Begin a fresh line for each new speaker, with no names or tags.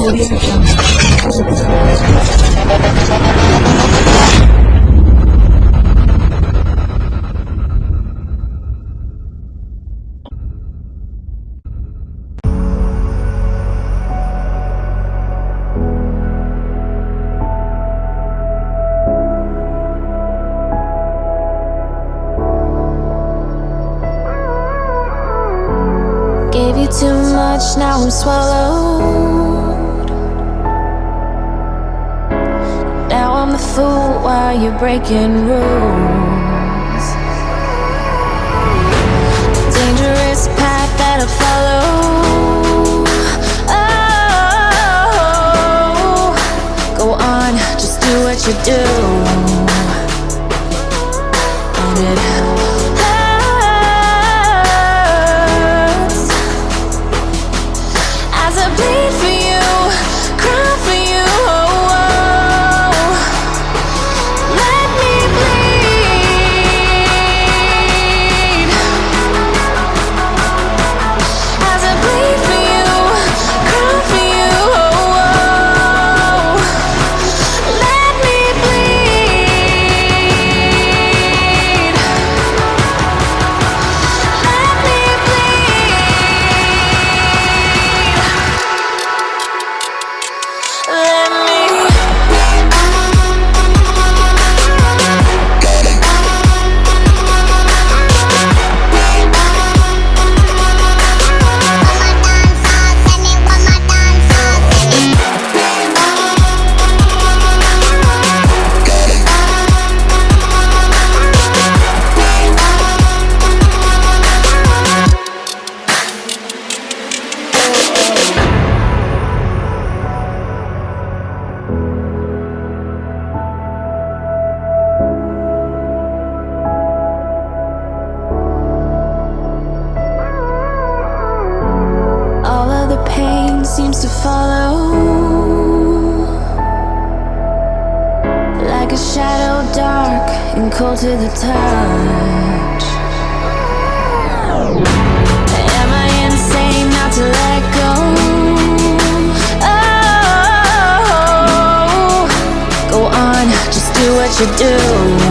Gave you too much, now I'm swallowed. Now I'm the fool while you're breaking rules. Dangerous path that I follow. Oh, go on, just do what you do. And it bleed for you, cry for you, oh, oh. Let me bleed. As I bleed for you, cry for you, oh, oh. Let me bleed. Let me bleed. Seems to follow like a shadow, dark and cold to the touch. Am I insane not to let go? Oh, go on, just do what you do.